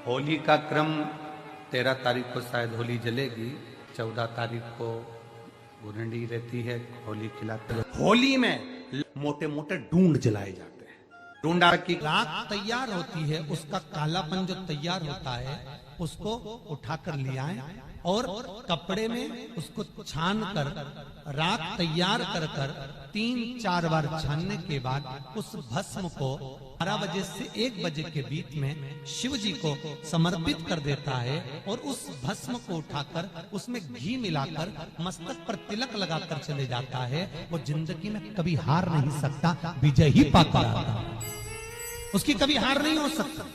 होली का क्रम 13 तारीख को शायद होली जलेगी, 14 तारीख को गुरंडी रहती है, होली खिलाते हैं। होली में मोटे मोटे डूंड जलाए जाते हैं। डूंडा की राख तैयार होती है, उसका कालापन जो तैयार होता है उसको उठाकर ले आए और कपड़े में उसको छान कर राख तैयार कर 3-4 बार छानने के बाद उस भस्म को 12 बजे से 1 बजे के बीच में शिव जी को समर्पित कर देता है और उस भस्म को उठाकर उसमें घी मिलाकर मस्तक पर तिलक लगाकर चले जाता है। वो जिंदगी में कभी हार नहीं सकता, विजय ही पाता रहता है, उसकी कभी हार नहीं हो सकता।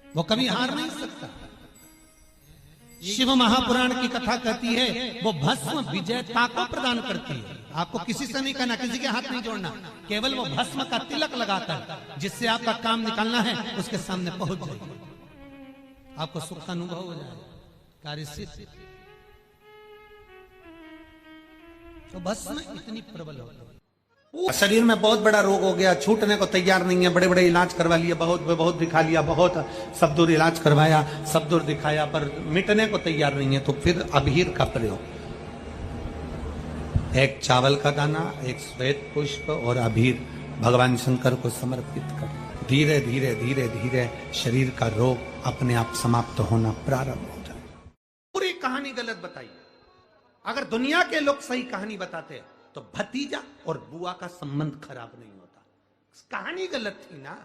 वो कभी हार नहीं सकता। शिव महापुराण की कथा कहती है वो भस्म विजयता को प्रदान करती है। आपको किसी से नहीं कहना, किसी के हाथ नहीं जोड़ना, केवल वो भस्म का तिलक लगाकर जिससे आपका काम निकालना है उसके सामने पहुंच जाए, आपको सुख का अनुभव हो जाए, कार्य सिद्ध। तो भस्म इतनी प्रबल हो गई, शरीर में बहुत बड़ा रोग हो गया, छूटने को तैयार नहीं है, बड़े बड़े इलाज करवा लिए, बहुत दिखा लिया, बहुत सब दूर इलाज करवाया, सब दूर दिखाया, पर मिटने को तैयार नहीं है। तो फिर अबीर का प्रयोग, एक चावल का दाना, एक श्वेत पुष्प और अबीर भगवान शंकर को समर्पित कर धीरे धीरे धीरे धीरे शरीर का रोग अपने आप समाप्त होना प्रारंभ हो जाए। पूरी कहानी गलत बताई। अगर दुनिया के लोग सही कहानी बताते तो भतीजा और बुआ का संबंध खराब नहीं होता। कहानी गलत थी ना।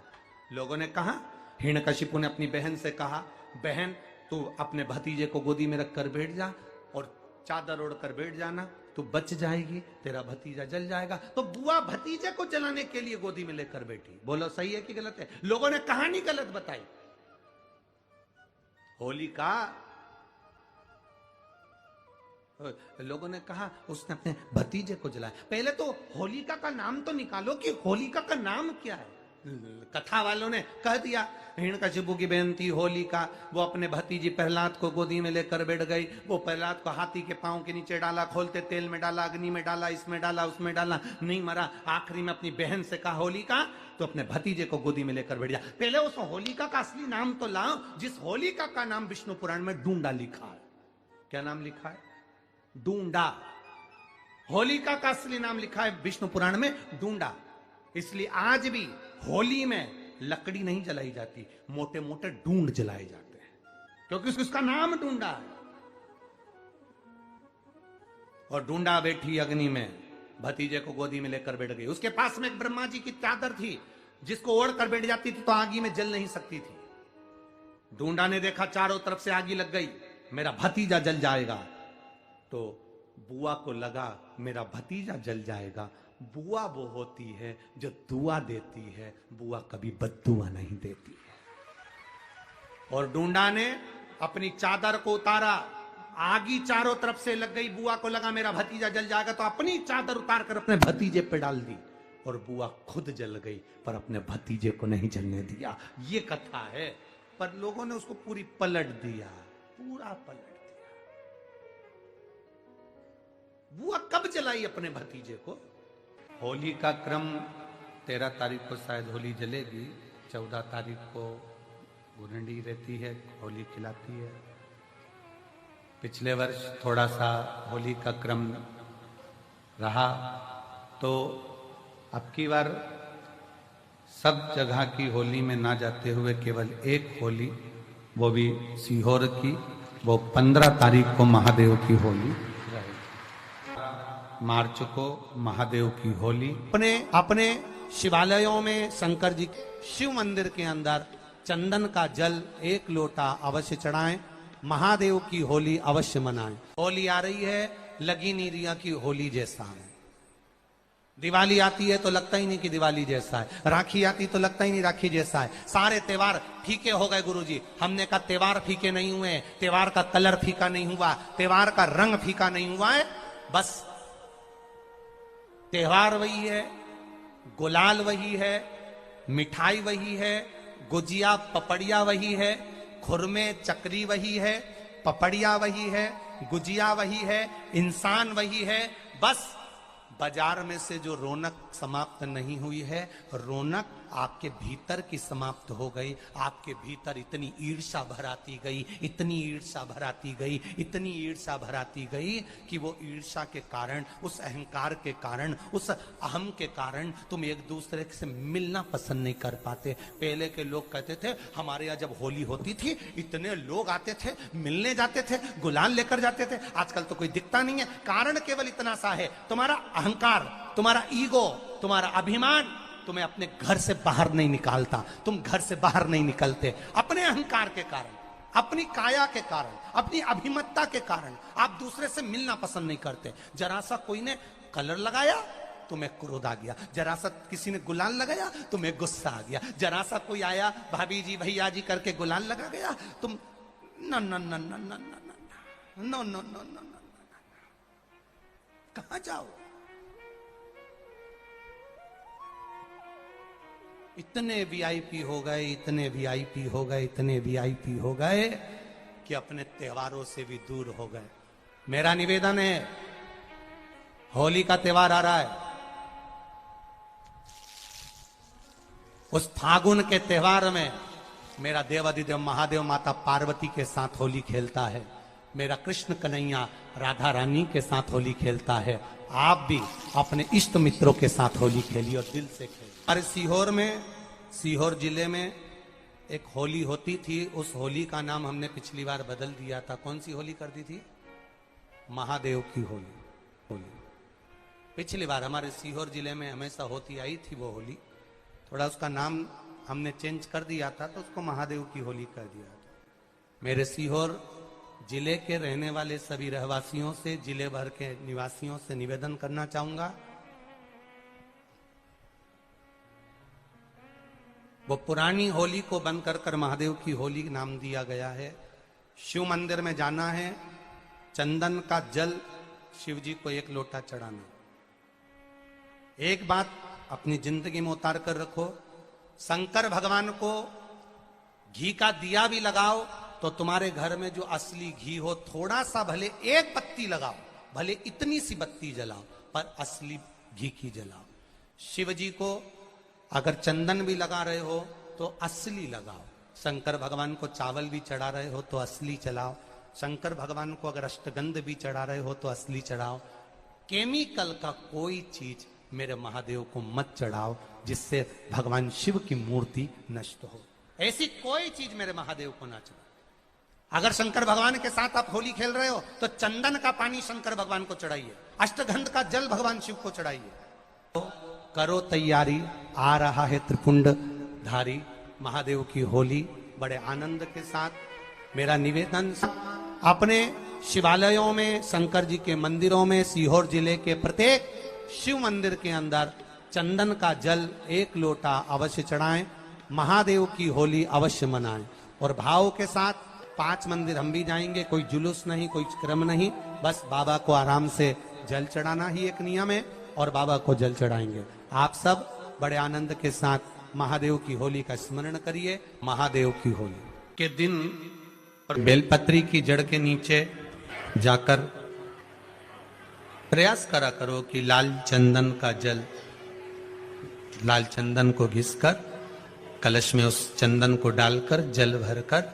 लोगों ने कहा, हिरण्यकशिपु ने अपनी बहन से कहा, बहन तू अपने भतीजे को गोदी में रखकर बैठ जा और चादर ओढ़कर बैठ जाना, तू बच जाएगी, तेरा भतीजा जल जाएगा। तो बुआ भतीजे को जलाने के लिए गोदी में लेकर बैठी। बोलो सही है कि गलत है? लोगों ने कहानी गलत बताई। होली का लोगों ने कहा उसने अपने भतीजे को जलाया। पहले तो होलिका का नाम तो निकालो कि होलिका का नाम क्या है। कथा वालों ने कह दिया हिरण्यकशिपु की बहन थी होलिका, वो अपने भतीजी प्रहलाद को गोदी में लेकर बैठ गई। वो प्रहलाद को हाथी के पांव के नीचे डाला, खोलते तेल में डाला, अग्नि में डाला, इसमें डाला, उसमें डाला, नहीं मरा। आखिरी में अपनी बहन से कहा होलिका तो अपने भतीजे को गोदी में लेकर बैठ जा। पहले उस होलिका का असली नाम तो लाओ, जिस होलिका का नाम विष्णु पुराण में डूंडा लिखा है। क्या नाम लिखा है? डूंडा। होलिका का असली नाम लिखा है विष्णु पुराण में डूंडा। इसलिए आज भी होली में लकड़ी नहीं जलाई जाती, मोटे मोटे डूंड जलाए जाते हैं, क्योंकि उसका नाम डूंडा है। और डूंडा बैठी अग्नि में, भतीजे को गोदी में लेकर बैठ गई। उसके पास में एक ब्रह्मा जी की चादर थी, जिसको ओढ़ कर बैठ जाती थी तो आगी में जल नहीं सकती थी। डूंडा ने देखा चारों तरफ से आगी लग गई, मेरा भतीजा जल जाएगा। तो बुआ को लगा मेरा भतीजा जल जाएगा। बुआ वो होती है जो दुआ देती है, बुआ कभी बद्दुआ नहीं देती है। और डूंडा ने अपनी चादर को उतारा, आगी चारों तरफ से लग गई। बुआ को लगा मेरा भतीजा जल जाएगा, तो अपनी चादर उतार कर अपने भतीजे पे डाल दी और बुआ खुद जल गई, पर अपने भतीजे को नहीं जलने दिया। ये कथा है, पर लोगों ने उसको पूरी पलट दिया, पूरा पलट दिया। बुआ कब जलाई अपने भतीजे को? होली का क्रम 13 तारीख को शायद होली जलेगी, 14 तारीख को गुरंडी रहती है, होली खिलाती है। पिछले वर्ष थोड़ा सा होली का क्रम रहा, तो अब की बार सब जगह की होली में ना जाते हुए केवल एक होली, वो भी सीहोर की, वो 15 तारीख को महादेव की होली, मार्च को महादेव की होली। अपने शिवालयों में शंकर जी शिव मंदिर के अंदर चंदन का जल 1 लोटा अवश्य चढ़ाएं। महादेव की होली अवश्य मनाएं। होली आ रही है, लगी नहीं रिया की होली जैसा है। दिवाली आती है तो लगता ही नहीं कि दिवाली जैसा है। राखी आती तो लगता ही नहीं राखी जैसा है। सारे त्योहार फीके हो गए गुरुजी। हमने कहा त्योहार फीके नहीं हुए, त्योहार का कलर फीका नहीं हुआ, त्योहार का रंग फीका नहीं हुआ है। बस त्योहार वही है, गुलाल वही है, मिठाई वही है, गुजिया पपड़िया वही है, खुरमे चकरी वही है, पपड़िया वही है, गुजिया वही है, इंसान वही है, बस बाजार में से जो रौनक समाप्त नहीं हुई है, रौनक आपके भीतर की समाप्त हो गई। आपके भीतर इतनी ईर्ष्या भराती गई, इतनी ईर्ष्या भराती गई, इतनी ईर्ष्या भराती गई कि वो ईर्ष्या के कारण, उस अहंकार के कारण, उस अहम के कारण तुम एक दूसरे से मिलना पसंद नहीं कर पाते। पहले के लोग कहते थे हमारे यहाँ जब होली होती थी इतने लोग आते थे, मिलने जाते थे, गुलाल लेकर जाते थे। आजकल तो कोई दिखता नहीं है। कारण केवल इतना सा है, तुम्हारा अहंकार, तुम्हारा ईगो, तुम्हारा अभिमान तुम्हें अपने घर से बाहर नहीं निकालता। तुम घर से बाहर नहीं निकलते अपने अहंकार के कारण, अपनी काया के कारण, अपनी अभिमतता के कारण आप दूसरे से मिलना पसंद नहीं करते। जरा सा कोई ने कलर लगाया तुम्हें क्रोध आ गया, जरा सा किसी ने गुलाल लगाया तुम्हें गुस्सा आ गया, जरा सा कोई आया भाभी जी भैया जी करके गुलाल लगा गया, तुम न न न न न न न न न कहां जाओ। इतने वीआईपी हो गए, इतने वीआईपी हो गए, इतने वीआईपी हो गए कि अपने त्योहारों से भी दूर हो गए। मेरा निवेदन है, होली का त्योहार आ रहा है, उस फागुन के त्योहार में मेरा देवाधिदेव महादेव माता पार्वती के साथ होली खेलता है, मेरा कृष्ण कन्हैया राधा रानी के साथ होली खेलता है। आप भी अपने इष्ट मित्रों के साथ होली खेलिए और दिल से खेलिए। अरे सीहोर में, सीहोर जिले में एक होली होती थी। उस होली का नाम हमने पिछली बार बदल दिया था। कौन सी होली कर दी थी? महादेव की होली। पिछली बार हमारे सीहोर जिले में हमेशा होती आई थी वो होली, थोड़ा उसका नाम हमने चेंज कर दिया था तो उसको महादेव की होली कर दिया था। मेरे सीहोर जिले के रहने वाले सभी रहवासियों से, जिले भर के निवासियों से निवेदन करना चाहूंगा, वो पुरानी होली को बंद कर महादेव की होली नाम दिया गया है। शिव मंदिर में जाना है, चंदन का जल शिव जी को 1 लोटा चढ़ाना। एक बात अपनी जिंदगी में उतार कर रखो, शंकर भगवान को घी का दिया भी लगाओ तो तुम्हारे घर में जो असली घी हो, थोड़ा सा भले 1 पत्ती लगाओ, भले इतनी सी बत्ती जलाओ, पर असली घी की जलाओ। शिव जी को अगर चंदन भी लगा रहे हो तो असली लगाओ। शंकर भगवान को चावल भी चढ़ा रहे हो तो असली चढ़ाओ। शंकर भगवान को अगर अष्टगंध भी चढ़ा रहे हो तो असली चढ़ाओ। केमिकल का कोई चीज मेरे महादेव को मत चढ़ाओ जिससे भगवान शिव की मूर्ति नष्ट हो। ऐसी कोई चीज मेरे महादेव को ना चढ़ाओ। अगर शंकर भगवान के साथ आप होली खेल रहे हो तो चंदन का पानी शंकर भगवान को चढ़ाइए, अष्टगंध का जल भगवान शिव को चढ़ाइए। तो करो तैयारी, आ रहा है त्रिपुंड धारी महादेव की होली। बड़े आनंद के साथ मेरा निवेदन, अपने शिवालयों में, शंकर जी के मंदिरों में, सीहोर जिले के प्रत्येक शिव मंदिर के अंदर चंदन का जल 1 लोटा अवश्य चढ़ाएं, महादेव की होली अवश्य मनाएं। और भाव के साथ 5 मंदिर हम भी जाएंगे, कोई जुलूस नहीं, कोई क्रम नहीं, बस बाबा को आराम से जल चढ़ाना ही एक नियम है और बाबा को जल चढ़ाएंगे। आप सब बड़े आनंद के साथ महादेव की होली का स्मरण करिए। महादेव की होली के दिन और बेलपत्री की जड़ के नीचे जाकर प्रयास करा करो कि लाल चंदन का जल, लाल चंदन को घिसकर कलश में उस चंदन को डालकर जल भरकर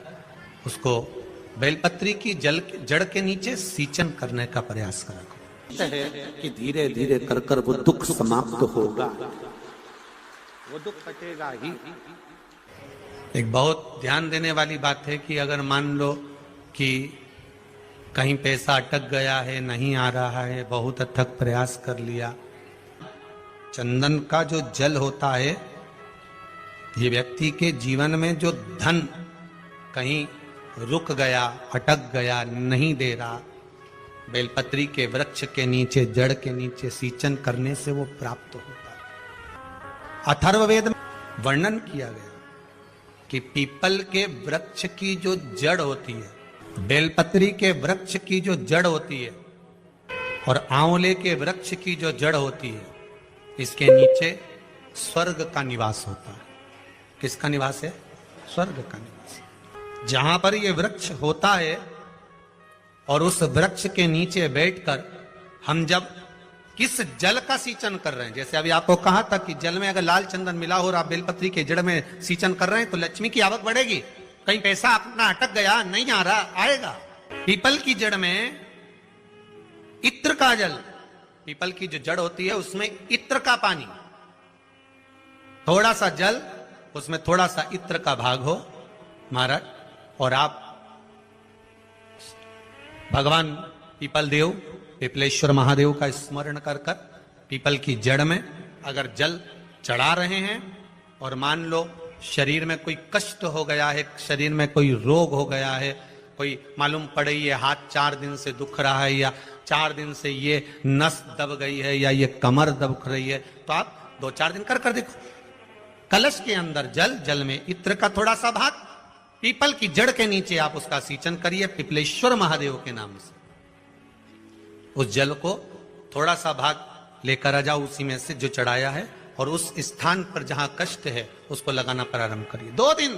उसको बेलपत्री की जड़ के नीचे सींचन करने का प्रयास करा करो। है कि धीरे धीरे कर कर वो दुख समाप्त होगा, वो दुख कटेगा ही। एक बहुत ध्यान देने वाली बात है कि अगर मान लो कि कहीं पैसा अटक गया है, नहीं आ रहा है, बहुत अथक प्रयास कर लिया, चंदन का जो जल होता है, ये व्यक्ति के जीवन में जो धन कहीं रुक गया, अटक गया, नहीं दे रहा, बेलपत्री के वृक्ष के नीचे, जड़ के नीचे सींचन करने से वो प्राप्त होता है। अथर्ववेद में वर्णन किया गया कि पीपल के वृक्ष की जो जड़ होती है, बेलपत्री के वृक्ष की जो जड़ होती है और आंवले के वृक्ष की जो जड़ होती है, इसके नीचे स्वर्ग का निवास होता है। किसका निवास है? स्वर्ग का निवास। जहां पर ये वृक्ष होता है और उस वृक्ष के नीचे बैठकर हम जब किस जल का सींचन कर रहे हैं। जैसे अभी आपको कहा था कि जल में अगर लाल चंदन मिला हो और आप बेलपत्री के जड़ में सींचन कर रहे हैं तो लक्ष्मी की आवक बढ़ेगी। कहीं पैसा अपना अटक गया, नहीं आ रहा, आएगा। पीपल की जड़ में इत्र का जल, पीपल की जो जड़ होती है उसमें इत्र का पानी, थोड़ा सा जल उसमें थोड़ा सा इत्र का भाग हो महाराज, और आप भगवान पीपल देव, पिपलेश्वर महादेव का स्मरण कर कर पीपल की जड़ में अगर जल चढ़ा रहे हैं और मान लो शरीर में कोई कष्ट हो गया है, शरीर में कोई रोग हो गया है, कोई मालूम पड़े ये हाथ 4 दिन से दुख रहा है या 4 दिन से ये नस दब गई है या ये कमर दब रही है, तो आप 2-4 दिन कर देखो। कलश के अंदर जल, जल में इत्र का थोड़ा सा भाग, पीपल की जड़ के नीचे आप उसका सींचन करिए पिपलेश्वर महादेव के नाम से। उस जल को थोड़ा सा भाग लेकर आ जाओ उसी में से जो चढ़ाया है, और उस स्थान पर जहां कष्ट है उसको लगाना प्रारंभ करिए। 2 दिन